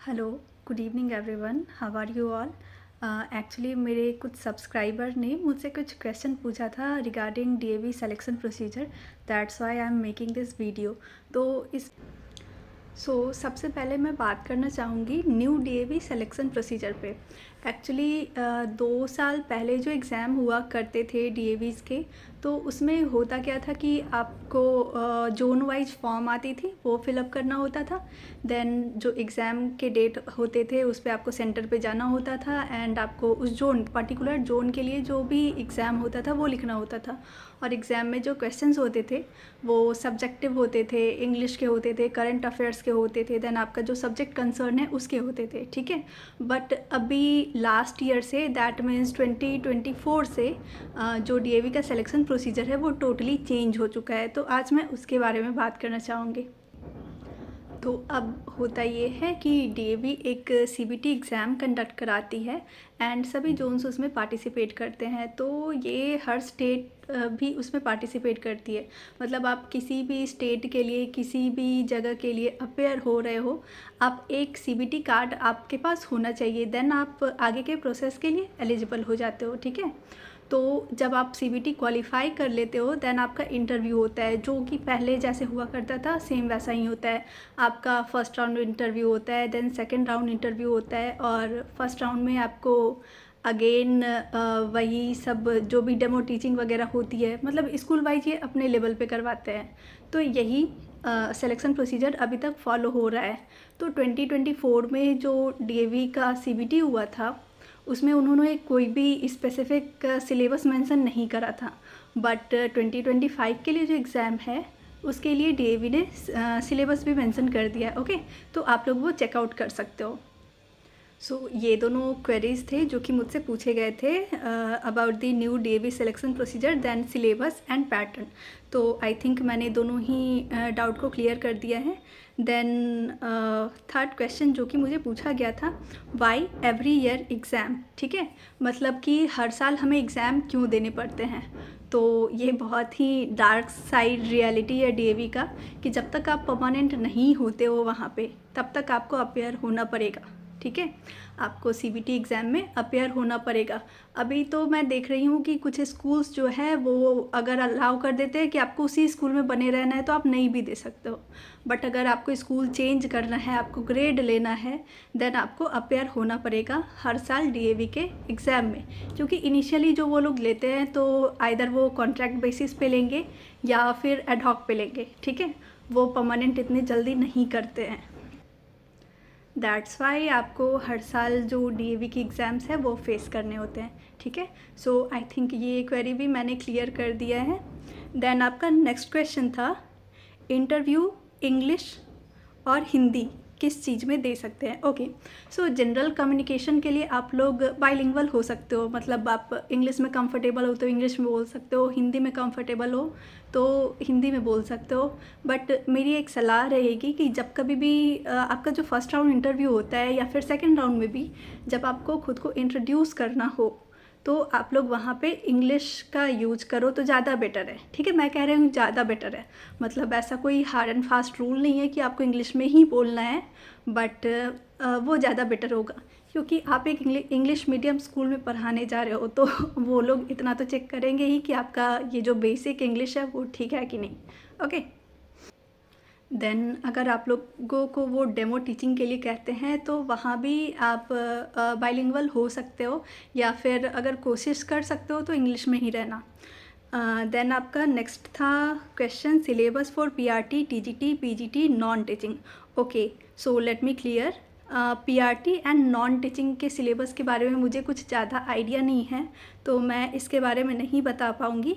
Hello, good evening everyone, how are you all. Actually मेरे कुछ subscriber ने मुझसे कुछ क्वेश्चन पूछा था regarding DAV selection procedure. That's why I am making this video. तो इस सबसे पहले मैं बात करना चाहूँगी न्यू डीएवी सिलेक्शन प्रोसीजर पे। एक्चुअली 2 साल पहले जो एग्ज़ाम हुआ करते थे डीएवीज़ के, तो उसमें होता क्या था कि आपको जोन वाइज फॉर्म आती थी, वो फिलअप करना होता था। देन जो एग्ज़ाम के डेट होते थे उस पर आपको सेंटर पे जाना होता था एंड आपको उस जोन पर्टिकुलर जोन के लिए जो भी एग्ज़ाम होता था वो लिखना होता था। और एग्ज़ाम में जो क्वेश्चंस होते थे वो सब्जेक्टिव होते थे, इंग्लिश के होते थे, करंट अफेयर्स के होते थे, देन आपका जो सब्जेक्ट कंसर्न है उसके होते थे, ठीक है। बट अभी लास्ट ईयर से, दैट मीन्स 2024 से जो डीएवी का सिलेक्शन प्रोसीजर है वो टोटली चेंज हो चुका है। तो आज मैं उसके बारे में बात करना चाहूँगी। तो अब होता ये है कि डीएवी एक सीबीटी एग्ज़ाम कंडक्ट कराती है एंड सभी जोन्स उसमें पार्टिसिपेट करते हैं। तो ये हर स्टेट भी उसमें पार्टिसिपेट करती है। मतलब आप किसी भी स्टेट के लिए, किसी भी जगह के लिए अपेयर हो रहे हो, आप एक सीबीटी कार्ड आपके पास होना चाहिए, देन आप आगे के प्रोसेस के लिए एलिजिबल हो जाते हो, ठीक है। तो जब आप सीबीटी क्वालिफाई कर लेते हो देन आपका इंटरव्यू होता है, जो कि पहले जैसे हुआ करता था सेम वैसा ही होता है। आपका फर्स्ट राउंड इंटरव्यू होता है, देन सेकंड राउंड इंटरव्यू होता है, और फर्स्ट राउंड में आपको अगेन वही सब जो भी डेमो टीचिंग वगैरह होती है, मतलब स्कूल वाइज ये अपने लेवल पे करवाते हैं। तो यही सिलेक्शन प्रोसीजर अभी तक फॉलो हो रहा है। तो 2024 में जो डीएवी का सीबीटी हुआ था उसमें उन्होंने कोई भी स्पेसिफिक सिलेबस मेंशन नहीं करा था। बट 2025 के लिए जो एग्ज़ाम है उसके लिए डीएवी ने सिलेबस भी मेंशन कर दिया है, ओके। तो आप लोग वो चेकआउट कर सकते हो। ये दोनों क्वेरीज थे जो कि मुझसे पूछे गए थे about the new DAV selection procedure, then syllabus and pattern. तो आई थिंक मैंने दोनों ही डाउट को क्लियर कर दिया है। देन थर्ड क्वेश्चन जो कि मुझे पूछा गया था, वाई एवरी ईयर एग्ज़ाम, ठीक है। मतलब कि हर साल हमें एग्ज़ाम क्यों देने पड़ते हैं। तो ये बहुत ही डार्क साइड रियलिटी है डीएवी का, कि जब तक आप परमानेंट नहीं होते हो वहाँ पे तब तक आपको अपेयर होना पड़ेगा, ठीक है। आपको सीबीटी एग्ज़ाम में अपेयर होना पड़ेगा। अभी तो मैं देख रही हूँ कि कुछ स्कूल्स जो है वो अगर अलाउ कर देते हैं कि आपको उसी स्कूल में बने रहना है तो आप नहीं भी दे सकते हो। बट अगर आपको स्कूल चेंज करना है, आपको ग्रेड लेना है, देन आपको अपेयर होना पड़ेगा हर साल डीएवी के एग्ज़ाम में। क्योंकि इनिशियली जो वो लोग लेते हैं तो आइदर वो कॉन्ट्रैक्ट बेसिस पे लेंगे या फिर एडहॉक पे लेंगे, ठीक है। वो परमानेंट इतनी जल्दी नहीं करते हैं। दैट्स वाई आपको हर साल जो डीएवी की एग्ज़ाम्स है वो फेस करने होते हैं, ठीक है। आई थिंक ये क्वेरी भी मैंने क्लियर कर दिया है। देन आपका नेक्स्ट क्वेश्चन था, इंटरव्यू इंग्लिश और हिंदी किस चीज़ में दे सकते हैं। ओके, जनरल कम्युनिकेशन के लिए आप लोग बाइलिंगुअल हो सकते हो, मतलब आप इंग्लिश में कंफर्टेबल हो तो इंग्लिश में बोल सकते हो, हिंदी में कंफर्टेबल हो तो हिंदी में बोल सकते हो। बट मेरी एक सलाह रहेगी कि जब कभी भी आपका जो फर्स्ट राउंड इंटरव्यू होता है या फिर सेकेंड राउंड में भी जब आपको खुद को इंट्रोड्यूस करना हो तो आप लोग वहाँ पे इंग्लिश का यूज करो तो ज़्यादा बेटर है, ठीक है। मैं कह रही हूँ ज़्यादा बेटर है, मतलब ऐसा कोई हार्ड एंड फास्ट रूल नहीं है कि आपको इंग्लिश में ही बोलना है, बट वो ज़्यादा बेटर होगा। क्योंकि आप एक इंग्लिश मीडियम स्कूल में पढ़ाने जा रहे हो तो वो लोग इतना तो चेक करेंगे ही कि आपका ये जो बेसिक इंग्लिश है वो ठीक है कि नहीं, ओके। देन अगर आप लोगों को वो डेमो टीचिंग के लिए कहते हैं तो वहाँ भी आप बाइलिंगुअल हो सकते हो, या फिर अगर कोशिश कर सकते हो तो इंग्लिश में ही रहना। देन आपका नेक्स्ट था question, syllabus for PRT, TGT, PGT, non teaching. Okay, so let me clear. PRT and non teaching के सिलेबस के बारे में मुझे कुछ ज़्यादा आइडिया नहीं है, तो मैं इसके बारे में नहीं बता पाऊँगी।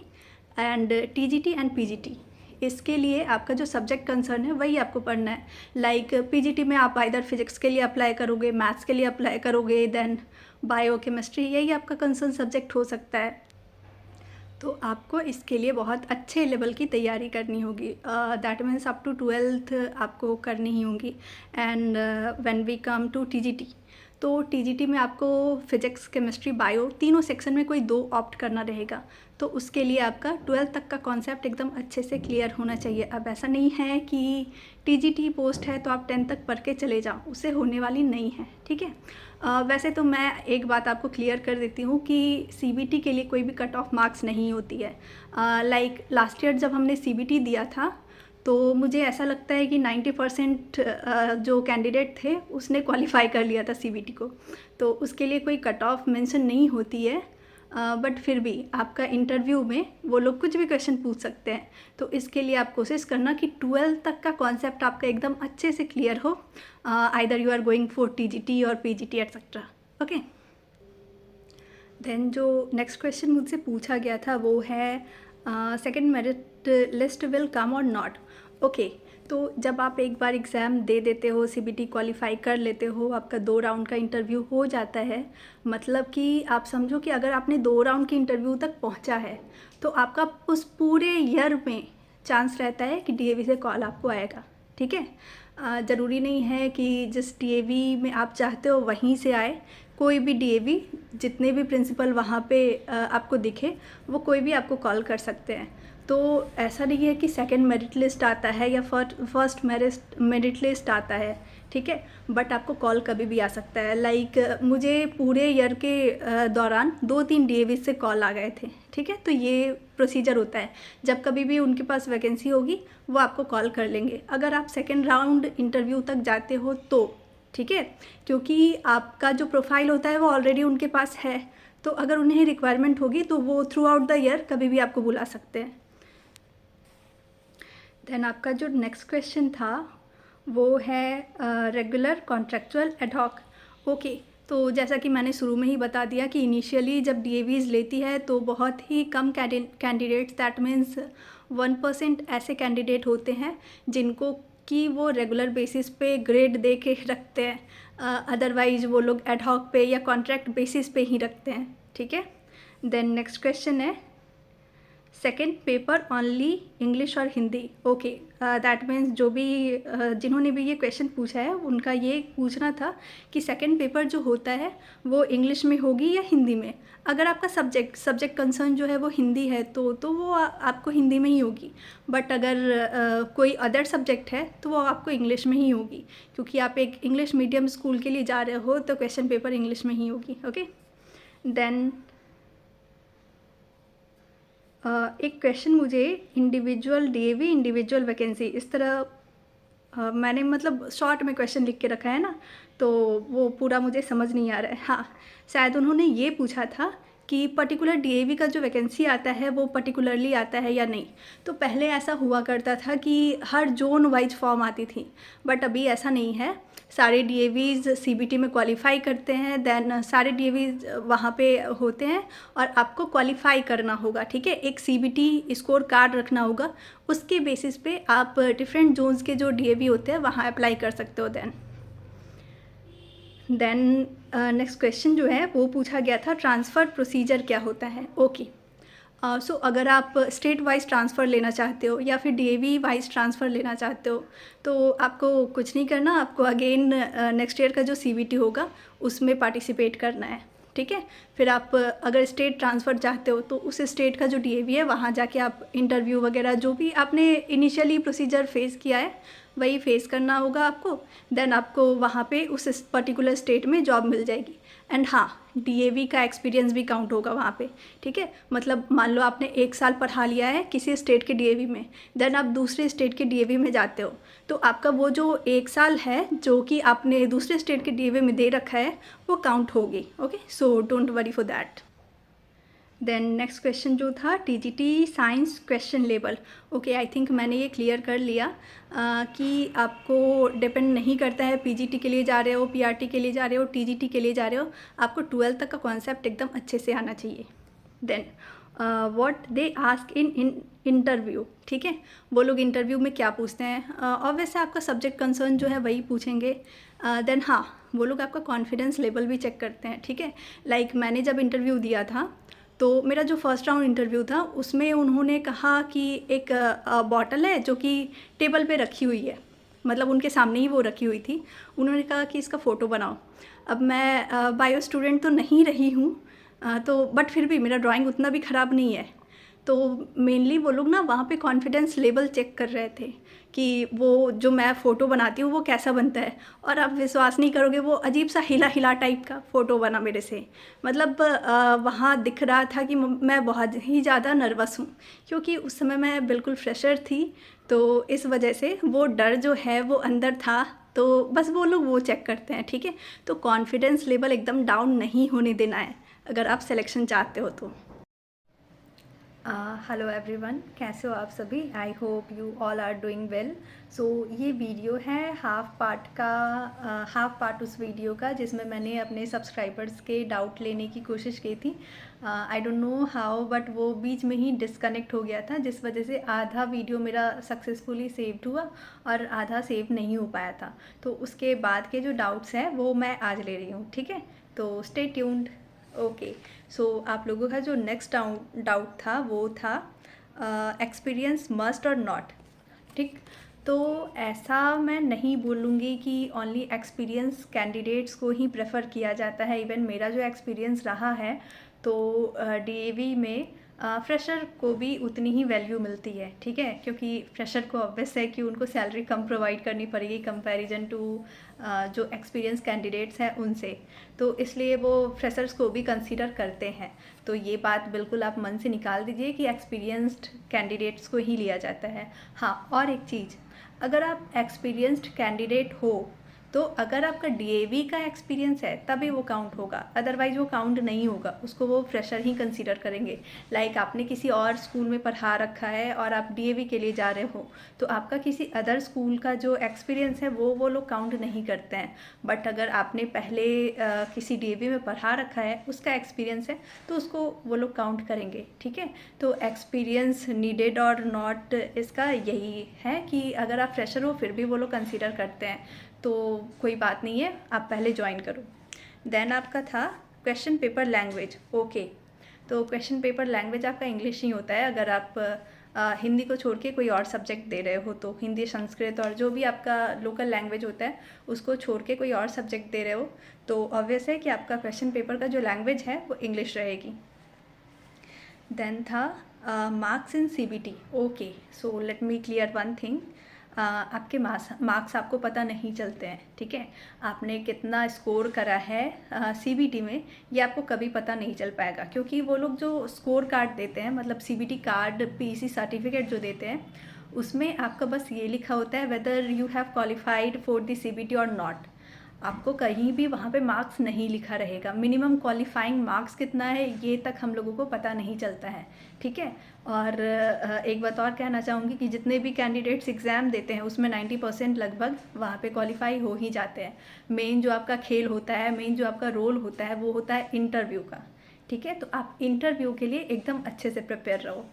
एंड टीजीटी एंड पीजीटी, इसके लिए आपका जो सब्जेक्ट कंसर्न है वही आपको पढ़ना है। लाइक पीजीटी में आप आइदर फिजिक्स के लिए अप्लाई करोगे, मैथ्स के लिए अप्लाई करोगे, देन बायो केमिस्ट्री, यही आपका कंसर्न सब्जेक्ट हो सकता है। तो आपको इसके लिए बहुत अच्छे लेवल की तैयारी करनी होगी। That means up to 12th आपको करनी ही होगी। And when we come to TGT, तो टीजीटी में आपको फिजिक्स, केमिस्ट्री, बायो तीनों सेक्शन में कोई 2 ऑप्ट करना रहेगा। तो उसके लिए आपका 12th तक का कॉन्सेप्ट एकदम अच्छे से क्लियर होना चाहिए। अब ऐसा नहीं है कि टीजीटी पोस्ट है तो आप 10th तक पढ़ के चले जाओ, उससे होने वाली नहीं है, ठीक है। वैसे तो मैं एक बात आपको क्लियर कर देती हूँ कि सीबीटी के लिए कोई भी कट ऑफ मार्क्स नहीं होती है। लाइक लास्ट ईयर जब हमने सीबीटी दिया था तो मुझे ऐसा लगता है कि 90% जो कैंडिडेट थे उसने क्वालिफाई कर लिया था सीबीटी को, तो उसके लिए कोई कट ऑफ मेंशन नहीं होती है। बट फिर भी आपका इंटरव्यू में वो लोग कुछ भी क्वेश्चन पूछ सकते हैं, तो इसके लिए आप कोशिश करना कि 12th तक का कॉन्सेप्ट आपका एकदम अच्छे से क्लियर हो। Either you are going for TGT और पीजीटी एटसेट्रा, ओके। देन जो नेक्स्ट क्वेश्चन मुझसे पूछा गया था वो है second merit list will come और नॉट। ओके, तो जब आप एक बार एग्ज़ाम दे देते हो, सीबीटी क्वालिफाई कर लेते हो, आपका 2 राउंड का इंटरव्यू हो जाता है, मतलब कि आप समझो कि अगर आपने 2 राउंड के इंटरव्यू तक पहुंचा है तो आपका उस पूरे ईयर में चांस रहता है कि डीएवी से कॉल आपको आएगा, ठीक है। ज़रूरी नहीं है कि जिस डीएवी में आप चाहते हो वहीं से आए, कोई भी डीएवी, जितने भी प्रिंसिपल वहाँ पे आपको दिखे वो कोई भी आपको कॉल कर सकते हैं। तो ऐसा नहीं है कि सेकंड मेरिट लिस्ट आता है या फर्स्ट मेरिट लिस्ट आता है, ठीक है, बट आपको कॉल कभी भी आ सकता है। लाइक मुझे पूरे ईयर के दौरान 2-3 डीएवी से कॉल आ गए थे, ठीक है। तो ये प्रोसीजर होता है, जब कभी भी उनके पास वैकेंसी होगी वो आपको कॉल कर लेंगे। अगर आप सेकेंड राउंड इंटरव्यू तक जाते हो तो ठीक है, क्योंकि आपका जो प्रोफाइल होता है वो ऑलरेडी उनके पास है, तो अगर उन्हें रिक्वायरमेंट होगी तो वो थ्रू आउट द ईयर कभी भी आपको बुला सकते हैं। देन आपका जो नेक्स्ट क्वेश्चन था वो है रेगुलर, कॉन्ट्रेक्चुअल, एडहॉक। ओके, तो जैसा कि मैंने शुरू में ही बता दिया कि इनिशियली जब डीएवीज़ लेती है तो बहुत ही कम कैंडिडेट्स, दैट मीन्स 1% ऐसे कैंडिडेट होते हैं जिनको कि वो रेगुलर बेसिस पे ग्रेड दे के रखते हैं, अदरवाइज वो लोग एडहॉक पे या कॉन्ट्रैक्ट बेसिस पे ही रखते हैं, ठीक है। देन नेक्स्ट क्वेश्चन है सेकेंड पेपर ओनली इंग्लिश और हिंदी। ओके, दैट मीन्स जो भी जिन्होंने भी ये क्वेश्चन पूछा है उनका ये पूछना था कि सेकेंड पेपर जो होता है वो इंग्लिश में होगी या हिंदी में। अगर आपका सब्जेक्ट कंसर्न जो है वो हिंदी है तो वो आपको हिंदी में ही होगी, बट अगर कोई अदर सब्जेक्ट है तो वो आपको इंग्लिश में ही होगी, क्योंकि आप एक इंग्लिश मीडियम स्कूल के लिए जा रहे हो तो क्वेश्चन पेपर इंग्लिश में ही होगी, ओके। देन एक क्वेश्चन मुझे इंडिविजुअल डीएवी, इंडिविजुअल वैकेंसी, इस तरह मैंने मतलब शॉर्ट में क्वेश्चन लिख के रखा है ना, तो वो पूरा मुझे समझ नहीं आ रहा है। हाँ, शायद उन्होंने ये पूछा था कि पर्टिकुलर डीएवी का जो वैकेंसी आता है वो पर्टिकुलरली आता है या नहीं। तो पहले ऐसा हुआ करता था कि हर जोन वाइज फॉर्म आती थी, बट अभी ऐसा नहीं है। सारे डीएवीज़ सीबीटी में क्वालिफाई करते हैं, देन सारे डीएवीज़ वहाँ पे होते हैं और आपको क्वालिफाई करना होगा, ठीक है। एक सीबीटी स्कोर कार्ड रखना होगा, उसके बेसिस पे आप डिफरेंट जोन्स के जो डीएवी होते हैं वहाँ अप्लाई कर सकते हो। देन नेक्स्ट क्वेश्चन जो है वो पूछा गया था ट्रांसफ़र प्रोसीजर क्या होता है। ओके, सो अगर आप स्टेट वाइज ट्रांसफ़र लेना चाहते हो या फिर डीएवी वाइज ट्रांसफ़र लेना चाहते हो तो आपको कुछ नहीं करना, आपको अगेन नेक्स्ट ईयर का जो सीबीटी होगा उसमें पार्टिसिपेट करना है, ठीक है। फिर आप अगर स्टेट ट्रांसफ़र चाहते हो तो उस स्टेट का जो डीएवी है वहाँ जाके आप इंटरव्यू वगैरह जो भी आपने इनिशियली प्रोसीजर फेस किया है वही फेस करना होगा आपको। देन आपको वहाँ पे उस पर्टिकुलर स्टेट में जॉब मिल जाएगी। एंड हाँ, डीएवी का एक्सपीरियंस भी काउंट होगा वहाँ पे, ठीक है। मतलब मान लो आपने 1 साल पढ़ा लिया है किसी स्टेट के डीएवी में, देन आप दूसरे स्टेट के डीएवी में जाते हो तो आपका वो जो 1 साल है जो कि आपने दूसरे स्टेट के डीएवी में दे रखा है वो काउंट होगी, okay. So don't worry for that. Then next question जो था TGT science question level. Okay, I think मैंने ये क्लियर कर लिया कि आपको डिपेंड नहीं करता है पीजीटी के लिए जा रहे हो, पीआरटी के लिए जा रहे हो, टीजीटी के लिए जा रहे हो, आपको 12th तक का कॉन्सेप्ट एकदम अच्छे से आना चाहिए। Then what they ask in interview, ठीक है। वो लोग इंटरव्यू में क्या पूछते हैं, ऑब्वियसली आपका सब्जेक्ट कंसर्न जो है वही पूछेंगे। देन हाँ, वो लोग आपका कॉन्फिडेंस लेवल भी चेक करते हैं, ठीक है। लाइक मैंने जब इंटरव्यू दिया था तो मेरा जो फर्स्ट राउंड इंटरव्यू था उसमें उन्होंने कहा कि एक बॉटल है जो कि टेबल पे रखी हुई है, मतलब उनके सामने ही वो रखी हुई थी। उन्होंने कहा कि इसका फ़ोटो बनाओ। अब मैं बायो स्टूडेंट तो नहीं रही हूँ, तो बट फिर भी मेरा ड्राइंग उतना भी ख़राब नहीं है। तो मेनली वो लोग ना वहाँ पे कॉन्फिडेंस लेवल चेक कर रहे थे कि वो जो मैं फ़ोटो बनाती हूँ वो कैसा बनता है। और आप विश्वास नहीं करोगे, वो अजीब सा हिला हिला टाइप का फ़ोटो बना मेरे से। मतलब वहाँ दिख रहा था कि मैं बहुत ही ज़्यादा नर्वस हूँ, क्योंकि उस समय मैं बिल्कुल फ्रेशर थी। तो इस वजह से वो डर जो है वो अंदर था। तो बस वो लोग वो चेक करते हैं, ठीक है। तो कॉन्फिडेंस लेवल एकदम डाउन नहीं होने देना है अगर आप सिलेक्शन चाहते हो तो। हेलो एवरीवन, कैसे हो आप सभी। I hope you all are doing well. So ये वीडियो है हाफ पार्ट का, हाफ पार्ट उस वीडियो का जिसमें मैंने अपने सब्सक्राइबर्स के डाउट लेने की कोशिश की थी। I don't know how, but वो बीच में ही डिस्कनेक्ट हो गया था, जिस वजह से आधा वीडियो मेरा सक्सेसफुली सेव्ड हुआ और आधा सेव नहीं हो पाया था। तो उसके बाद के जो डाउट्स हैं वो मैं आज ले रही हूँ, ठीक है। तो स्टे ट्यून्ड। ओके, सो आप लोगों का जो नेक्स्ट डाउट था वो था एक्सपीरियंस मस्ट और नॉट, ठीक। तो ऐसा मैं नहीं बोलूँगी कि ओनली एक्सपीरियंस कैंडिडेट्स को ही प्रेफर किया जाता है। इवन मेरा जो एक्सपीरियंस रहा है, तो डीएवी में फ्रेशर को भी उतनी ही वैल्यू मिलती है, ठीक है। क्योंकि फ्रेशर को ऑब्वियस है कि उनको सैलरी कम प्रोवाइड करनी पड़ेगी कंपैरिजन टू जो एक्सपीरियंस कैंडिडेट्स हैं उनसे। तो इसलिए वो फ्रेशर्स को भी कंसीडर करते हैं। तो ये बात बिल्कुल आप मन से निकाल दीजिए कि एक्सपीरियंस्ड कैंडिडेट्स को ही लिया जाता है। हाँ, और एक चीज़, अगर आप एक्सपीरियंस्ड कैंडिडेट हो तो अगर आपका डीएवी का एक्सपीरियंस है तभी वो काउंट होगा, अदरवाइज वो काउंट नहीं होगा, उसको वो फ्रेशर ही कंसीडर करेंगे। लाइक आपने किसी और स्कूल में पढ़ा रखा है और आप डीएवी के लिए जा रहे हो, तो आपका किसी अदर स्कूल का जो एक्सपीरियंस है वो लोग काउंट नहीं करते हैं। बट अगर आपने पहले किसी डीएवी में पढ़ा रखा है, उसका एक्सपीरियंस है, तो उसको वो लोग काउंट करेंगे, ठीक है। तो एक्सपीरियंस नीडेड और नॉट, इसका यही है कि अगर आप फ्रेशर हो फिर भी वो लोग कंसीडर करते हैं, तो कोई बात नहीं है, आप पहले ज्वाइन करो। देन आपका था क्वेश्चन पेपर लैंग्वेज। ओके, तो क्वेश्चन पेपर लैंग्वेज आपका इंग्लिश ही होता है। अगर आप हिंदी को छोड़ के कोई और सब्जेक्ट दे रहे हो, तो हिंदी, संस्कृत और जो भी आपका लोकल लैंग्वेज होता है उसको छोड़ के कोई और सब्जेक्ट दे रहे हो, तो ऑब्वियस है कि आपका क्वेश्चन पेपर का जो लैंग्वेज है वो इंग्लिश रहेगी। देन था marks in CBT. Okay, so let me clear one thing. आपके मार्क्स आपको पता नहीं चलते हैं, ठीक है। आपने कितना स्कोर करा है सीबीटी में, ये आपको कभी पता नहीं चल पाएगा, क्योंकि वो लोग जो स्कोर कार्ड देते हैं, मतलब सीबीटी कार्ड, पीसी सर्टिफिकेट जो देते हैं, उसमें आपका बस ये लिखा होता है whether you have qualified for the CBT और नॉट। आपको कहीं भी वहाँ पे मार्क्स नहीं लिखा रहेगा। मिनिमम क्वालिफाइंग मार्क्स कितना है ये तक हम लोगों को पता नहीं चलता है, ठीक है। और एक बात और कहना चाहूँगी कि जितने भी कैंडिडेट्स एग्ज़ाम देते हैं उसमें 90% लगभग वहाँ पे क्वालिफाई हो ही जाते हैं। मेन जो आपका खेल होता है, मेन जो आपका रोल होता है, वो होता है इंटरव्यू का, ठीक है। तो आप इंटरव्यू के लिए एकदम अच्छे से प्रिपेयर रहो।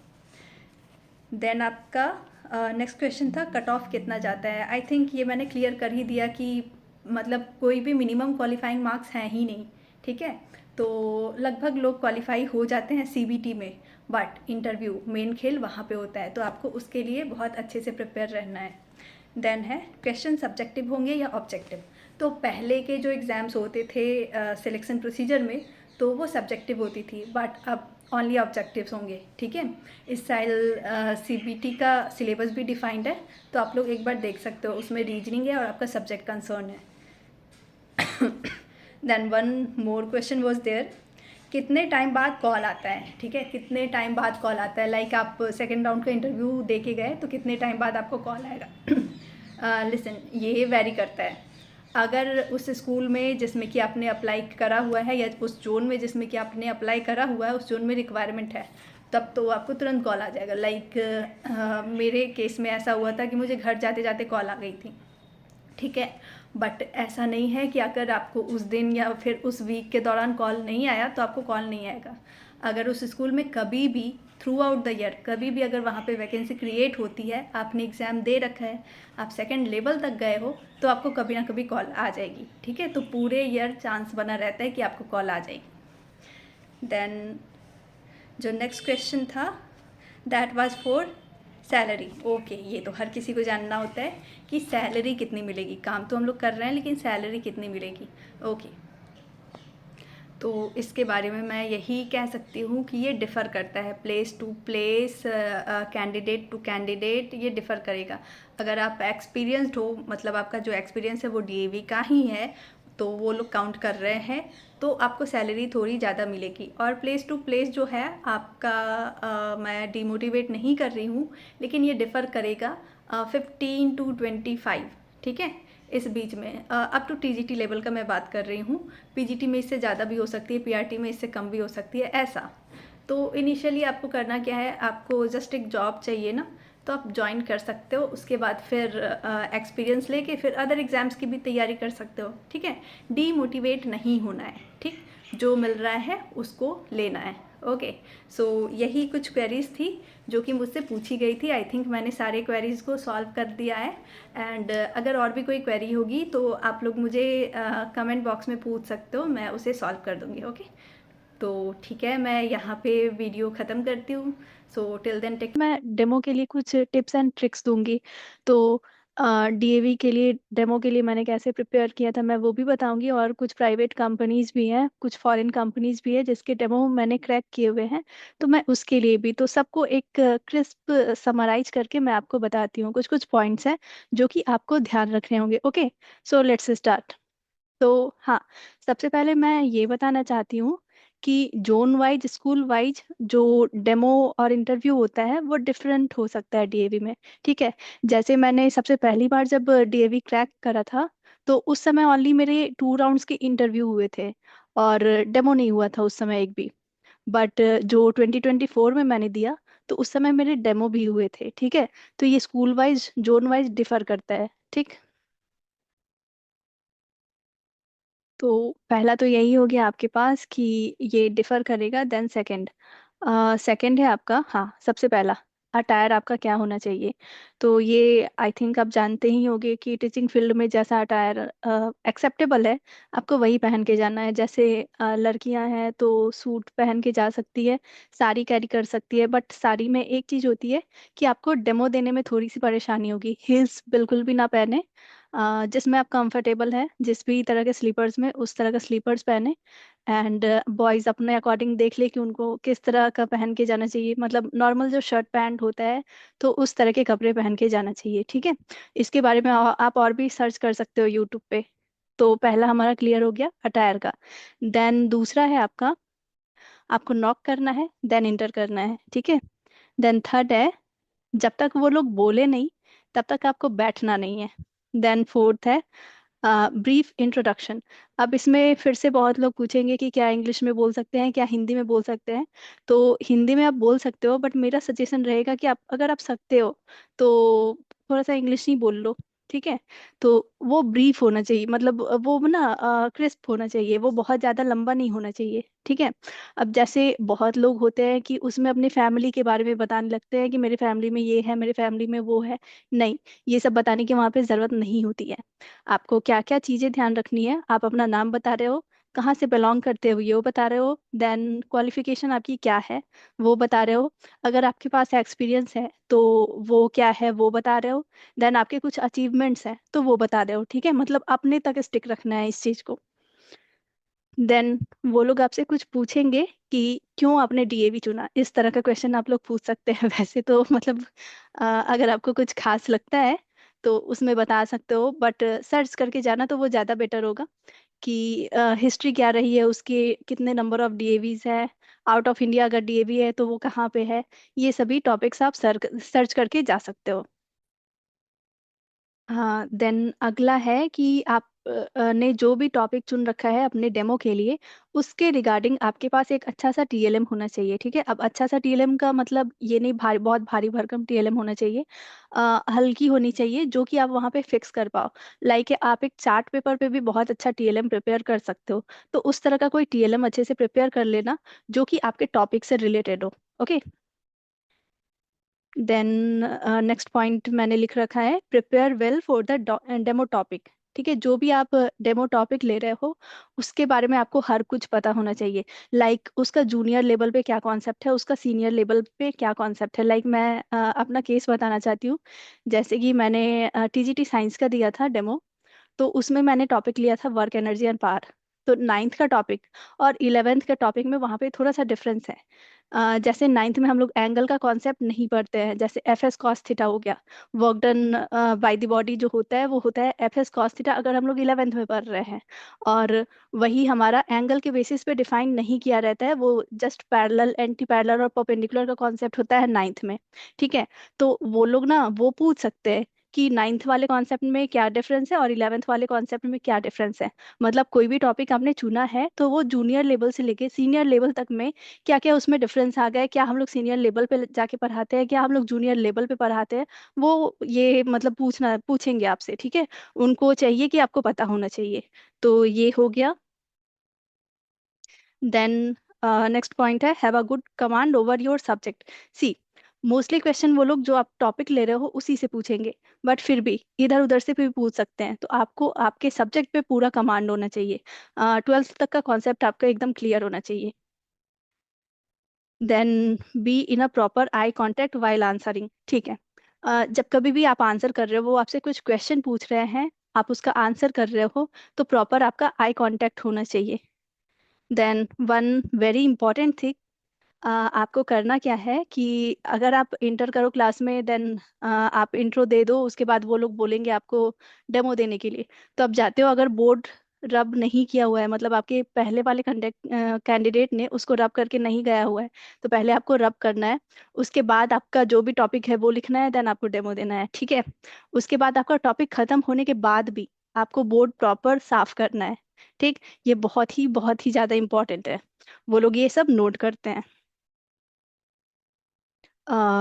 देन आपका नेक्स्ट क्वेश्चन था कट ऑफ कितना जाता है। आई थिंक ये मैंने क्लियर कर ही दिया कि मतलब कोई भी मिनिमम क्वालिफाइंग मार्क्स हैं ही नहीं, ठीक है। तो लगभग लोग क्वालिफाई हो जाते हैं सीबीटी में, बट इंटरव्यू मेन खेल वहाँ पे होता है, तो आपको उसके लिए बहुत अच्छे से प्रिपेयर रहना है। देन है क्वेश्चन सब्जेक्टिव होंगे या ऑब्जेक्टिव। तो पहले के जो एग्ज़ाम्स होते थे सिलेक्शन प्रोसीजर में, तो वो सब्जेक्टिव होती थी, बट अब ओनली ऑब्जेक्टिव्स होंगे, ठीक है। इस साल सीबीटी का सिलेबस भी डिफाइंड है, तो आप लोग एक बार देख सकते हो, उसमें रीजनिंग है और आपका सब्जेक्ट कंसर्न है। Then one more question was there, कितने टाइम बाद कॉल आता है, ठीक है। कितने टाइम बाद कॉल आता है, लाइक आप सेकेंड राउंड का इंटरव्यू दे के गए तो कितने टाइम बाद आपको कॉल आएगा। लिसन, ये वेरी करता है। अगर उस स्कूल में जिसमें कि आपने अप्लाई करा हुआ है, या उस जोन में जिसमें कि आपने अप्लाई करा हुआ है, उस जोन में रिक्वायरमेंट है, तब तो आपको तुरंत कॉल आ जाएगा। लाइक मेरे केस में ऐसा हुआ था कि मुझे घर जाते जाते कॉल आ गई थी, ठीक है। बट ऐसा नहीं है कि अगर आपको उस दिन या फिर उस वीक के दौरान कॉल नहीं आया तो आपको कॉल नहीं आएगा। अगर उस स्कूल में कभी भी थ्रू आउट द ईयर कभी भी अगर वहाँ पे वैकेंसी क्रिएट होती है, आपने एग्ज़ाम दे रखा है, आप सेकंड लेवल तक गए हो, तो आपको कभी ना कभी कॉल आ जाएगी, ठीक है। तो पूरे ईयर चांस बना रहता है कि आपको कॉल आ जाएगी। देन जो नेक्स्ट क्वेश्चन था that was for salary, okay, ये तो हर किसी को जानना होता है कि सैलरी कितनी मिलेगी। काम तो हम लोग कर रहे हैं लेकिन सैलरी कितनी मिलेगी। ओके, तो इसके बारे में मैं यही कह सकती हूँ कि ये डिफ़र करता है place to place, candidate to candidate, ये डिफ़र करेगा। अगर आप एक्सपीरियंस्ड हो, मतलब आपका जो एक्सपीरियंस है वो डीएवी का ही है, तो वो लोग काउंट कर रहे हैं, तो आपको सैलरी थोड़ी ज़्यादा मिलेगी। और प्लेस टू प्लेस जो है आपका, मैं डिमोटिवेट नहीं कर रही हूँ, लेकिन ये डिफ़र करेगा 15 to 25, ठीक है, इस बीच में। अप टू टीजीटी लेवल का मैं बात कर रही हूँ। पीजीटी में इससे ज़्यादा भी हो सकती है, पीआरटी में इससे कम भी हो सकती है, ऐसा। तो इनिशियली आपको करना क्या है, आपको जस्ट एक जॉब चाहिए ना, तो आप ज्वाइन कर सकते हो। उसके बाद फिर एक्सपीरियंस लेके फिर अदर एग्ज़ाम्स की भी तैयारी कर सकते हो, ठीक है। डीमोटिवेट नहीं होना है, ठीक, जो मिल रहा है उसको लेना है। ओके, सो यही कुछ क्वेरीज थी जो कि मुझसे पूछी गई थी। आई थिंक मैंने सारे क्वेरीज को सॉल्व कर दिया है। एंड अगर और भी कोई क्वेरी होगी तो आप लोग मुझे कमेंट बॉक्स में पूछ सकते हो, मैं उसे सॉल्व कर दूँगी। ओके, तो ठीक है, मैं यहाँ पे वीडियो ख़त्म करती हूँ। So till then take. मैं डेमो के लिए कुछ टिप्स एंड ट्रिक्स दूंगी। तो डीएवी के लिए डेमो के लिए मैंने कैसे प्रिपेयर किया था मैं वो भी बताऊंगी, और कुछ प्राइवेट कंपनीज भी हैं, कुछ फॉरेन कंपनीज भी है जिसके डेमो मैंने क्रैक किए हुए हैं, तो मैं उसके लिए भी, तो सबको एक क्रिस्प समराइज करके मैं आपको बताती हूँ। कुछ कुछ पॉइंट्स हैं जो कि आपको ध्यान रखने होंगे। Okay, so let's start. तो हाँ, सबसे पहले मैं ये बताना चाहती हूँ कि जोन वाइज, स्कूल वाइज जो डेमो और इंटरव्यू होता है वो डिफरेंट हो सकता है डीएवी में, ठीक है। जैसे मैंने सबसे पहली बार जब डीएवी क्रैक करा था, तो उस समय ओनली मेरे 2 राउंड्स के इंटरव्यू हुए थे और डेमो नहीं हुआ था उस समय एक भी। बट जो 2024 में मैंने दिया, तो उस समय मेरे डेमो भी हुए थे, ठीक है। तो ये school wise, zone wise differ करता है, ठीक। तो पहला तो यही हो गया आपके पास कि ये डिफर करेगा। देन सेकंड, सेकंड है आपका, हाँ, सबसे पहला अटायर आपका क्या होना चाहिए। तो ये आई थिंक आप जानते ही होंगे कि टीचिंग फील्ड में जैसा अटायर एक्सेप्टेबल है, आपको वही पहन के जाना है। जैसे लड़कियां हैं तो सूट पहन के जा सकती है, साड़ी कैरी कर सकती है, बट साड़ी में एक चीज़ होती है कि आपको डेमो देने में थोड़ी सी परेशानी होगी। हील्स बिल्कुल भी ना पहने, जिसमें आप कंफर्टेबल है, जिस भी तरह के स्लीपर्स में उस तरह का स्लीपर्स पहने। एंड बॉयज़ अपने अकॉर्डिंग देख ले कि उनको किस तरह का पहन के जाना चाहिए, मतलब नॉर्मल जो शर्ट पैंट होता है तो उस तरह के कपड़े पहन के जाना चाहिए, ठीक है। इसके बारे में आप और भी सर्च कर सकते हो यूट्यूब पे। तो पहला हमारा क्लियर हो गया अटायर का। देन दूसरा है आपका, आपको नॉक करना है देन इंटर करना है, ठीक है। देन थर्ड है, जब तक वो लोग बोले नहीं तब तक आपको बैठना नहीं है। देन फोर्थ है ब्रीफ इंट्रोडक्शन। अब इसमें फिर से बहुत लोग पूछेंगे कि क्या इंग्लिश में बोल सकते हैं, क्या हिंदी में बोल सकते हैं। तो हिंदी में आप बोल सकते हो, बट मेरा सजेशन रहेगा कि आप, अगर आप सकते हो तो थोड़ा सा इंग्लिश ही बोल लो, ठीक है। तो वो ब्रीफ होना चाहिए, मतलब वो ना क्रिस्प होना चाहिए, वो बहुत ज़्यादा लंबा नहीं होना चाहिए, ठीक है। अब जैसे बहुत लोग होते हैं कि उसमें अपनी फैमिली के बारे में बताने लगते हैं कि मेरी फैमिली में ये है, मेरी फैमिली में वो है। नहीं, ये सब बताने की वहाँ पे ज़रूरत नहीं होती है। आपको क्या क्या चीज़ें ध्यान रखनी है, आप अपना नाम बता रहे हो, कहाँ से बिलोंग करते हो ये वो बता रहे हो, देन क्वालिफिकेशन आपकी क्या है वो बता रहे हो, अगर आपके पास एक्सपीरियंस है तो वो क्या है वो बता रहे हो, देन आपके कुछ अचीवमेंट्स हैं तो वो बता रहे हो, ठीक है। मतलब अपने तक स्टिक रखना है इस चीज़ को। देन वो लोग आपसे कुछ पूछेंगे कि क्यों आपने डीएवी चुना, इस तरह का क्वेश्चन आप लोग पूछ सकते हैं। वैसे तो मतलब अगर आपको कुछ खास लगता है तो उसमें बता सकते हो, बट सर्च करके जाना तो वो ज़्यादा बेटर होगा कि हिस्ट्री क्या रही है उसके, कितने नंबर ऑफ डीएवीज है, आउट ऑफ इंडिया अगर डीएवी है तो वो कहाँ पे है। ये सभी टॉपिक्स आप सर्च करके जा सकते हो। हाँ, देन अगला है कि आप ने जो भी टॉपिक चुन रखा है अपने डेमो के लिए, उसके रिगार्डिंग आपके पास एक अच्छा सा टीएलएम होना चाहिए, ठीक है। अब अच्छा सा टीएलएम का मतलब ये नहीं भारी, बहुत भारी भरकम टीएलएम होना चाहिए, हल्की होनी चाहिए जो कि आप वहाँ पे फिक्स कर पाओ। लाइक आप एक चार्ट पेपर पे भी बहुत अच्छा टीएलएम प्रिपेयर कर सकते हो, तो उस तरह का कोई टीएलएम अच्छे से प्रिपेयर कर लेना जो कि आपके टॉपिक से रिलेटेड हो। ओके, देन नेक्स्ट पॉइंट मैंने लिख रखा है, prepare well for the demo topic. ठीक है, जो भी आप डेमो टॉपिक ले रहे हो उसके बारे में आपको हर कुछ पता होना चाहिए। लाइक उसका जूनियर लेवल पे क्या कॉन्सेप्ट है, उसका सीनियर लेवल पे क्या कॉन्सेप्ट है। लाइक मैं अपना केस बताना चाहती हूँ। जैसे कि मैंने टीजीटी साइंस का दिया था डेमो, तो उसमें मैंने टॉपिक लिया था वर्क एनर्जी एंड पावर। तो नाइन्थ का टॉपिक और इलेवेंथ का टॉपिक में वहाँ पे थोड़ा सा डिफरेंस है। जैसे नाइन्थ में हम लोग एंगल का कॉन्सेप्ट नहीं पढ़ते हैं, जैसे एफ एस कॉस थीटा हो गया। Work done by the body जो होता है वो होता है एफ एस कॉस थीटा, अगर हम लोग इलेवेंथ में पढ़ रहे हैं। और वही हमारा एंगल के बेसिस पे डिफाइन नहीं किया रहता है, वो जस्ट पैरेलल, एंटी पैरेलल और परपेंडिकुलर का कॉन्सेप्ट होता है नाइन्थ में। ठीक है, तो वो लोग ना वो पूछ सकते हैं कि नाइन्थ वाले कॉन्सेप्ट में क्या डिफरेंस है और इलेवेंथ वाले कॉन्सेप्ट में क्या डिफरेंस है। मतलब कोई भी टॉपिक आपने चुना है तो वो जूनियर लेवल से लेके सीनियर लेवल तक में क्या क्या उसमें डिफरेंस आ गया है, क्या हम लोग सीनियर लेवल पे जाके पढ़ाते हैं, क्या हम लोग जूनियर लेवल पे पढ़ाते हैं, वो ये मतलब पूछेंगे आपसे। ठीक है, उनको चाहिए कि आपको पता होना चाहिए। तो ये हो गया। देन नेक्स्ट पॉइंट है have a good command over your subject. See, mostly question वो लोग जो आप टॉपिक ले रहे हो उसी से पूछेंगे, बट फिर भी इधर उधर से भी पूछ सकते हैं। तो आपको आपके सब्जेक्ट पे पूरा कमांड होना चाहिए। ट्वेल्थ तक का कॉन्सेप्ट आपका एकदम क्लियर होना चाहिए। Then be in a proper eye contact while answering. ठीक है, जब कभी भी आप आंसर कर रहे हो, वो आपसे कुछ क्वेश्चन पूछ रहे हैं, आप उसका आंसर कर रहे हो, तो प्रॉपर आपका आई कांटेक्ट होना चाहिए। Then one very important thing, आपको करना क्या है कि अगर आप इंटर करो क्लास में, देन आप इंट्रो दे दो, उसके बाद वो लोग बोलेंगे आपको डेमो देने के लिए। तो आप जाते हो, अगर बोर्ड रब नहीं किया हुआ है, मतलब आपके पहले वाले कैंडिडेट ने उसको रब करके नहीं गया हुआ है, तो पहले आपको रब करना है। उसके बाद आपका जो भी टॉपिक है वो लिखना है, देन आपको डेमो देना है। ठीक है, उसके बाद आपका टॉपिक खत्म होने के बाद भी आपको बोर्ड प्रॉपर साफ करना है। ठीक, ये बहुत ही ज़्यादा इंपॉर्टेंट है, वो लोग ये सब नोट करते हैं।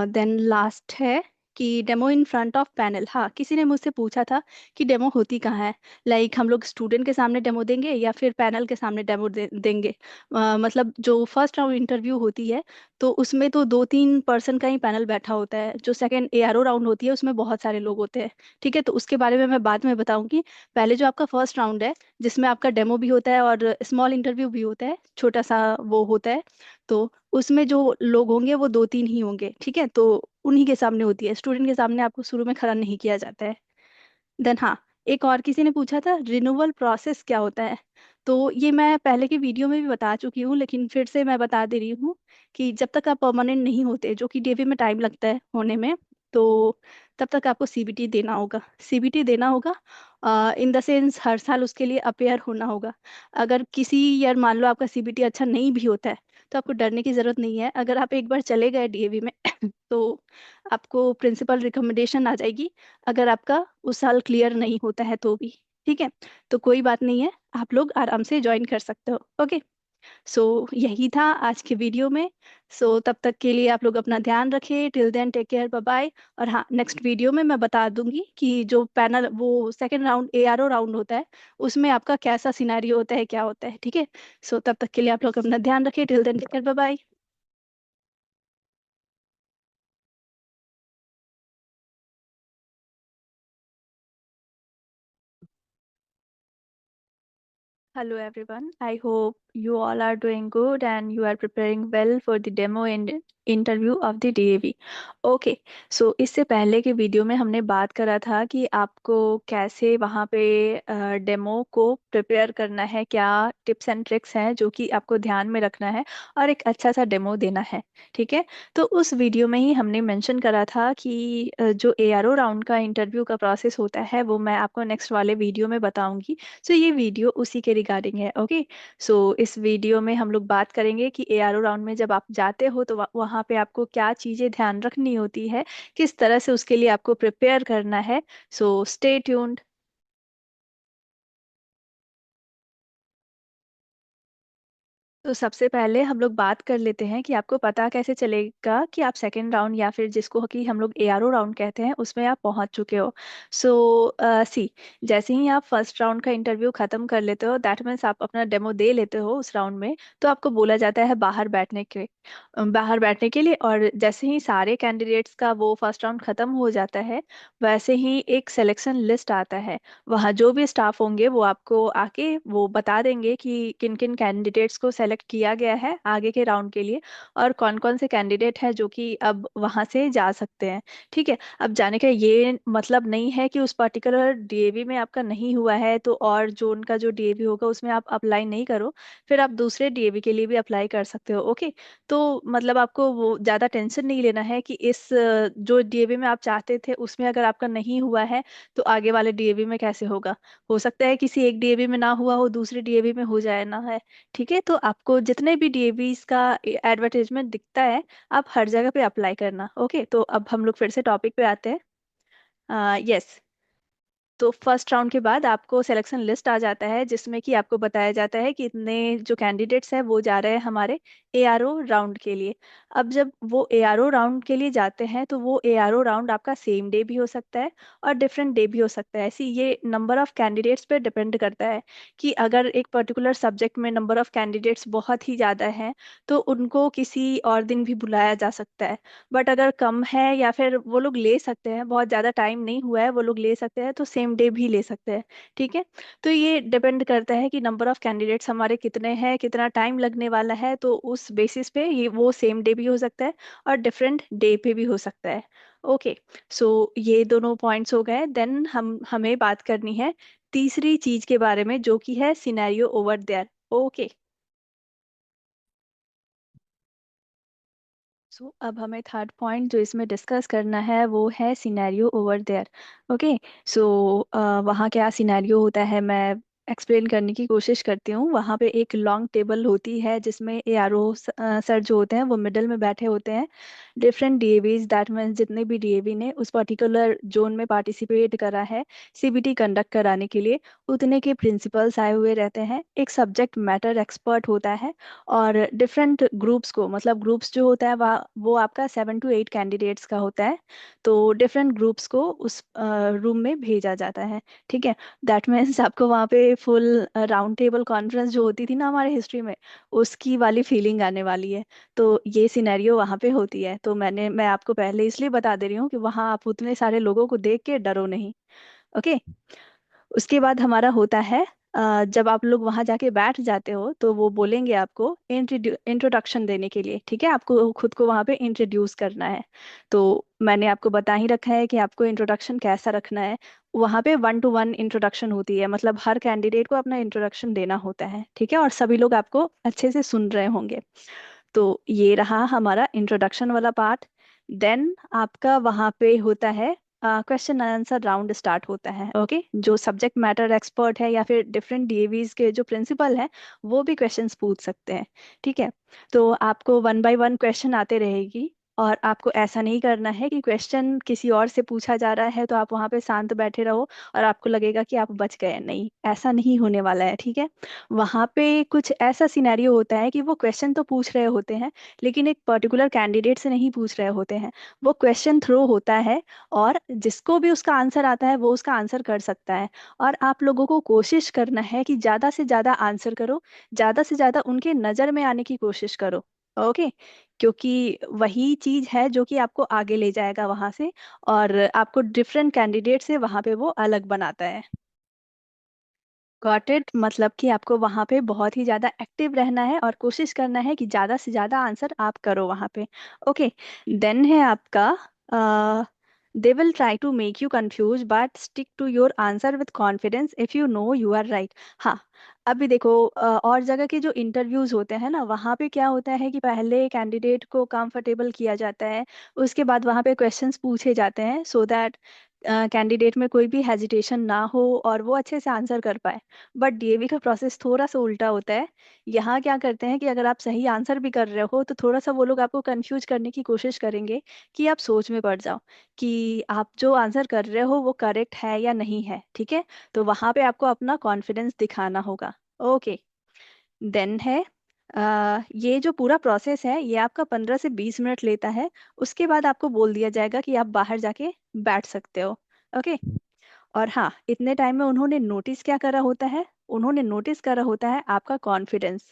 देन लास्ट है कि demo in front of panel. हाँ, किसी ने मुझसे पूछा था कि डेमो होती कहाँ है, लाइक हम लोग स्टूडेंट के सामने डेमो देंगे या फिर पैनल के सामने डेमो देंगे। मतलब जो फर्स्ट राउंड इंटरव्यू होती है तो उसमें तो 2-3 पर्सन का ही पैनल बैठा होता है। जो सेकंड एआरओ राउंड होती है उसमें बहुत सारे लोग होते हैं। ठीक है, तो उसके बारे में मैं बाद में बताऊंगी। पहले जो आपका फर्स्ट राउंड है जिसमें आपका डेमो भी होता है और स्मॉल इंटरव्यू भी होता है, छोटा सा वो होता है, तो उसमें जो लोग होंगे वो 2-3 ही होंगे। ठीक है, तो उन्हीं के सामने होती है, स्टूडेंट के सामने आपको शुरू में खड़ा नहीं किया जाता है। देन हाँ, एक और किसी ने पूछा था रिन्यूअल प्रोसेस क्या होता है। तो ये मैं पहले की वीडियो में भी बता चुकी हूँ, लेकिन फिर से मैं बता दे रही हूँ कि जब तक आप परमानेंट नहीं होते, जो कि डीवी में टाइम लगता है होने में, तो तब तक आपको सीबीटी देना होगा। सीबीटी देना होगा इन द सेंस हर साल उसके लिए अपेयर होना होगा। अगर किसी ईयर मान लो आपका सीबीटी अच्छा नहीं भी होता है, तो आपको डरने की ज़रूरत नहीं है। अगर आप एक बार चले गए डीएवी में तो आपको प्रिंसिपल रिकमेंडेशन आ जाएगी, अगर आपका उस साल क्लियर नहीं होता है तो भी। ठीक है, तो कोई बात नहीं है, आप लोग आराम से ज्वाइन कर सकते हो। ओके, सो यही था आज के वीडियो में। सो तब तक के लिए आप लोग अपना ध्यान रखें। Till then take care, bye bye. और हाँ, नेक्स्ट वीडियो में मैं बता दूंगी कि जो पैनल वो सेकंड राउंड एआरओ राउंड होता है उसमें आपका कैसा सिनेरियो होता है, क्या होता है। ठीक है, सो तब तक के लिए आप लोग अपना ध्यान रखें। Till then take care, bye bye. Hello everyone. I hope you all are doing good and you are preparing well for the demo and interview of the DAV. Okay, so इससे पहले के वीडियो में हमने बात करा था कि आपको कैसे वहाँ पे डेमो को प्रिपेयर करना है, क्या टिप्स एंड ट्रिक्स हैं जो कि आपको ध्यान में रखना है और एक अच्छा सा डेमो देना है। ठीक है, तो उस वीडियो में ही हमने मेंशन करा था कि जो एआरओ राउंड का इंटरव्यू का प्रोसेस होता है वो मैं आपको नेक्स्ट वाले वीडियो में बताऊंगी। सो ये वीडियो उसी के रिगार्डिंग है। ओके, सो इस वीडियो में हम लोग बात करेंगे कि एआरओ राउंड में जब आप जाते हो तो वहाँ पे आपको क्या चीज़ें ध्यान रखनी होती है, किस तरह से उसके लिए आपको प्रिपेयर करना है। So stay tuned. तो सबसे पहले हम लोग बात कर लेते हैं कि आपको पता कैसे चलेगा कि आप सेकेंड राउंड या फिर जिसको कि हम लोग एआरओ राउंड कहते हैं उसमें आप पहुंच चुके हो। सो सी, जैसे ही आप फर्स्ट राउंड का इंटरव्यू खत्म कर लेते हो, दैट मीन्स आप अपना डेमो दे लेते हो उस राउंड में, तो आपको बोला जाता है बाहर बैठने के लिए। और जैसे ही सारे कैंडिडेट्स का वो फर्स्ट राउंड खत्म हो जाता है, वैसे ही एक सिलेक्शन लिस्ट आता है। वहाँ जो भी स्टाफ होंगे वो आपको आके वो बता देंगे कि किन किन कैंडिडेट्स को सेलेक्ट किया गया है आगे के राउंड के लिए, और कौन कौन से कैंडिडेट हैं जो कि अब वहाँ से जा सकते हैं। ठीक है, अब जाने का ये मतलब नहीं है कि उस पर्टिकुलर डीएवी में आपका नहीं हुआ है तो और जो उनका जो डीएवी होगा उसमें आप अप्लाई नहीं करो, फिर आप दूसरे डीएवी के लिए भी अप्लाई कर सकते हो। ओके, तो मतलब आपको वो ज़्यादा टेंशन नहीं लेना है कि इस जो डीएवी में आप चाहते थे उसमें अगर आपका नहीं हुआ है तो आगे वाले डीएवी में कैसे होगा। हो सकता है किसी एक डीएवी में ना हुआ हो, दूसरे डीएवी में हो जाए ना है। ठीक है, तो आपको जितने भी डीएवीज का एडवर्टाइजमेंट दिखता है, आप हर जगह पे अप्लाई करना। ओके, तो अब हम लोग फिर से टॉपिक पे आते हैं। यस, तो फर्स्ट राउंड के बाद आपको सिलेक्शन लिस्ट आ जाता है जिसमें कि आपको बताया जाता है कि इतने जो कैंडिडेट्स हैं वो जा रहे हैं हमारे एआरओ राउंड के लिए। अब जब वो एआरओ राउंड के लिए जाते हैं तो वो एआरओ राउंड आपका सेम डे भी हो सकता है और डिफरेंट डे भी हो सकता है। ऐसी ये नंबर ऑफ कैंडिडेट्स पे डिपेंड करता है कि अगर एक पर्टिकुलर सब्जेक्ट में नंबर ऑफ कैंडिडेट्स बहुत ही ज़्यादा हैं तो उनको किसी और दिन भी बुलाया जा सकता है। बट अगर कम है या फिर वो लोग ले सकते हैं, बहुत ज़्यादा टाइम नहीं हुआ है, वो लोग ले सकते हैं तो सेम डे भी ले सकते हैं। ठीक है, तो ये डिपेंड करता है कि नंबर ऑफ कैंडिडेट्स हमारे कितने हैं, कितना टाइम लगने वाला है, तो उस बेसिस पे ये वो सेम डे भी हो सकता है और डिफरेंट डे पे भी हो सकता है। ओके, सो ये दोनों पॉइंट्स हो गए। देन हमें बात करनी है तीसरी चीज के बारे में जो कि है सिनेरियो ओवर देयर। ओके, सो अब हमें थर्ड पॉइंट जो इसमें डिस्कस करना है वो है सिनेरियो ओवर देयर। ओके, सो वहाँ क्या सिनेरियो होता है मैं एक्सप्लेन करने की कोशिश करती हूँ। वहाँ पे एक लॉन्ग टेबल होती है जिसमें एआरओ सर जो होते हैं वो मिडल में बैठे होते हैं। डिफरेंट डीएवीज, दैट मीन्स जितने भी डीएवी ने उस पर्टिकुलर जोन में पार्टिसिपेट करा है सीबीटी कंडक्ट कराने के लिए, उतने के प्रिंसिपल्स आए हुए रहते हैं। एक सब्जेक्ट मैटर एक्सपर्ट होता है और डिफरेंट ग्रुप्स को, मतलब ग्रुप्स जो होता है वो आपका 7 to 8 कैंडिडेट्स का होता है। तो डिफरेंट ग्रुप्स को उस रूम में भेजा जाता है। ठीक है, दैट मीन्स आपको वहाँ पे फुल राउंड टेबल कॉन्फ्रेंस जो होती थी ना हमारे हिस्ट्री में, उसकी वाली फीलिंग आने वाली है। तो ये सिनेरियो वहाँ पे होती है। तो मैं आपको पहले इसलिए बता दे रही हूँ कि वहाँ आप उतने सारे लोगों को देख के डरो नहीं। ओके, उसके बाद हमारा होता है जब आप लोग वहां जाके बैठ जाते हो तो वो बोलेंगे आपको इंट्रोडक्शन देने के लिए। ठीक है, आपको खुद को वहां पे इंट्रोड्यूस करना है। तो मैंने आपको बता ही रखा है कि आपको इंट्रोडक्शन कैसा रखना है। वहां पे 1 to 1 इंट्रोडक्शन होती है, मतलब हर कैंडिडेट को अपना इंट्रोडक्शन देना होता है। ठीक है, और सभी लोग आपको अच्छे से सुन रहे होंगे। तो ये रहा हमारा इंट्रोडक्शन वाला पार्ट। देन आपका वहाँ पे होता है क्वेश्चन आंसर राउंड स्टार्ट होता है। ओके, जो सब्जेक्ट मैटर एक्सपर्ट है या फिर डिफरेंट डीएवीज के जो प्रिंसिपल हैं वो भी क्वेश्चंस पूछ सकते हैं। ठीक है, तो आपको 1 by 1 क्वेश्चन आते रहेगी और आपको ऐसा नहीं करना है कि क्वेश्चन किसी और से पूछा जा रहा है तो आप वहाँ पे शांत बैठे रहो और आपको लगेगा कि आप बच गए। नहीं, ऐसा नहीं होने वाला है। ठीक है, वहाँ पे कुछ ऐसा सिनेरियो होता है कि वो क्वेश्चन तो पूछ रहे होते हैं लेकिन एक पर्टिकुलर कैंडिडेट से नहीं पूछ रहे होते हैं। वो क्वेश्चन थ्रो होता है और जिसको भी उसका आंसर आता है वो उसका आंसर कर सकता है। और आप लोगों को कोशिश करना है कि ज़्यादा से ज़्यादा आंसर करो, ज़्यादा से ज़्यादा उनके नज़र में आने की कोशिश करो। ओके, क्योंकि वही चीज़ है जो कि आपको आगे ले जाएगा वहाँ से और आपको डिफरेंट कैंडिडेट से वहाँ पे वो अलग बनाता है। गॉट इट, मतलब कि आपको वहाँ पे बहुत ही ज़्यादा एक्टिव रहना है और कोशिश करना है कि ज़्यादा से ज़्यादा आंसर आप करो वहाँ पे। ओके, देन है आपका they will try to make you confuse but stick to your answer with confidence if you know you are right. हाँ, अभी देखो और जगह के जो इंटरव्यूज होते हैं ना वहाँ पे क्या होता है कि पहले कैंडिडेट को कंफर्टेबल किया जाता है, उसके बाद वहाँ पे क्वेश्चंस पूछे जाते हैं सो दैट कैंडिडेट में कोई भी हेजिटेशन ना हो और वो अच्छे से आंसर कर पाए। बट डीएवी का प्रोसेस थोड़ा सा उल्टा होता है। यहाँ क्या करते हैं कि अगर आप सही आंसर भी कर रहे हो तो थोड़ा सा वो लोग आपको कंफ्यूज करने की कोशिश करेंगे कि आप सोच में पड़ जाओ कि आप जो आंसर कर रहे हो वो करेक्ट है या नहीं है। ठीक है, तो वहाँ पे आपको अपना कॉन्फिडेंस दिखाना होगा। ओके, देन है ये जो पूरा प्रोसेस है ये आपका 15 से 20 मिनट लेता है। उसके बाद आपको बोल दिया जाएगा कि आप बाहर जाके बैठ सकते हो। ओके। और हाँ, इतने टाइम में उन्होंने नोटिस क्या करा होता है? उन्होंने नोटिस करा होता है आपका कॉन्फिडेंस,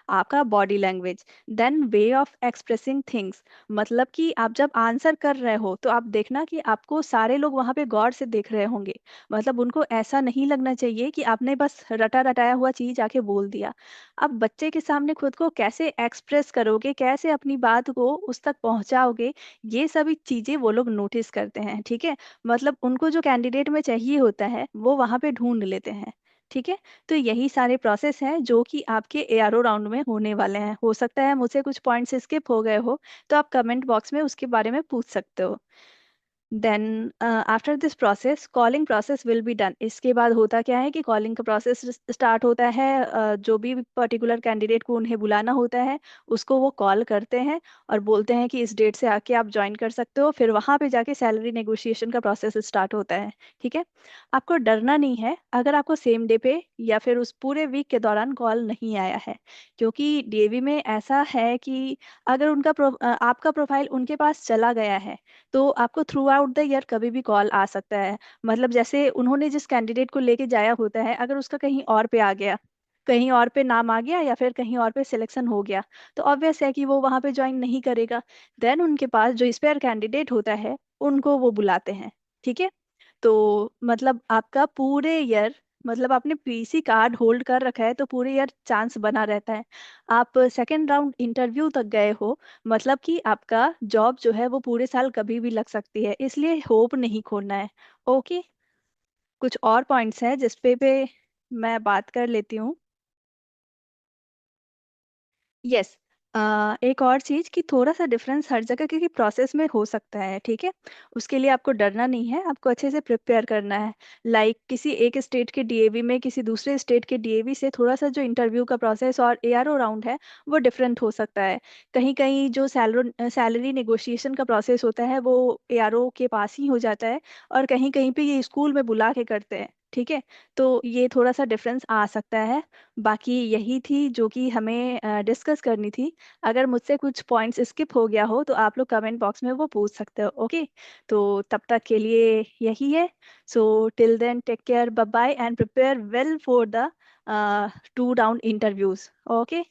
आपका body language, then way of expressing things. मतलब कि आप जब आंसर कर रहे हो तो आप देखना कि आपको सारे लोग वहां पे गौर से देख रहे होंगे। मतलब उनको ऐसा नहीं लगना चाहिए कि आपने बस रटा रटाया हुआ चीज आके बोल दिया। आप बच्चे के सामने खुद को कैसे एक्सप्रेस करोगे, कैसे अपनी बात को उस तक पहुंचाओगे, ये सभी चीजें वो लोग नोटिस करते हैं। ठीक है। मतलब उनको जो कैंडिडेट में चाहिए होता है वो वहां पे ढूंढ लेते हैं। ठीक है। तो यही सारे प्रोसेस हैं जो कि आपके एआरओ राउंड में होने वाले हैं। हो सकता है मुझसे कुछ पॉइंट्स स्किप हो गए हो, तो आप कमेंट बॉक्स में उसके बारे में पूछ सकते हो। Then after this process calling process will be done. इसके बाद होता क्या है कि कॉलिंग का प्रोसेस स्टार्ट होता है। जो भी पर्टिकुलर कैंडिडेट को उन्हें बुलाना होता है उसको वो कॉल करते हैं और बोलते हैं कि इस डेट से आके आप ज्वाइन कर सकते हो। फिर वहां पे जाके सैलरी नेगोशिएशन का प्रोसेस स्टार्ट होता है। ठीक है। आपको डरना नहीं है अगर आपको सेम डे पे या फिर उस पूरे वीक के दौरान कॉल नहीं आया है, क्योंकि डीएवी में ऐसा है कि अगर आपका प्रोफाइल उनके पास चला गया है तो आपको थ्रू आउट द ईयर कभी भी कॉल आ सकता है। मतलब जैसे उन्होंने जिस कैंडिडेट को लेके जाया होता है, अगर उसका कहीं और पे आ गया, कहीं और पे नाम आ गया या फिर कहीं और पे सिलेक्शन हो गया, तो ऑब्वियस है कि वो वहां पे ज्वाइन नहीं करेगा। देन उनके पास जो स्पेयर कैंडिडेट होता है उनको वो बुलाते हैं। ठीक है। तो मतलब आपका पूरे ईयर, मतलब आपने पीसी कार्ड होल्ड कर रखा है तो पूरे ईयर चांस बना रहता है। आप सेकेंड राउंड इंटरव्यू तक गए हो, मतलब कि आपका जॉब जो है वो पूरे साल कभी भी लग सकती है, इसलिए होप नहीं खोना है। ओके। कुछ और पॉइंट्स हैं जिस पे मैं बात कर लेती हूँ। यस। एक और चीज कि थोड़ा सा डिफरेंस हर जगह क्योंकि प्रोसेस में हो सकता है। ठीक है। उसके लिए आपको डरना नहीं है, आपको अच्छे से प्रिपेयर करना है। लाइक किसी एक स्टेट के डीएवी में किसी दूसरे स्टेट के डीएवी से थोड़ा सा जो इंटरव्यू का प्रोसेस और एआरओ राउंड है वो डिफरेंट हो सकता है। कहीं कहीं जो सैलरी नेगोशिएशन का प्रोसेस होता है वो एआरओ के पास ही हो जाता है, और कहीं कहीं पे ये स्कूल में बुला के करते हैं। ठीक है। तो ये थोड़ा सा डिफरेंस आ सकता है। बाकी यही थी जो कि हमें डिस्कस करनी थी। अगर मुझसे कुछ पॉइंट्स स्किप हो गया हो तो आप लोग कमेंट बॉक्स में वो पूछ सकते हो। ओके। तो तब तक के लिए यही है। So till then take care, bye bye, and prepare well for the 2 round interviews. Okay.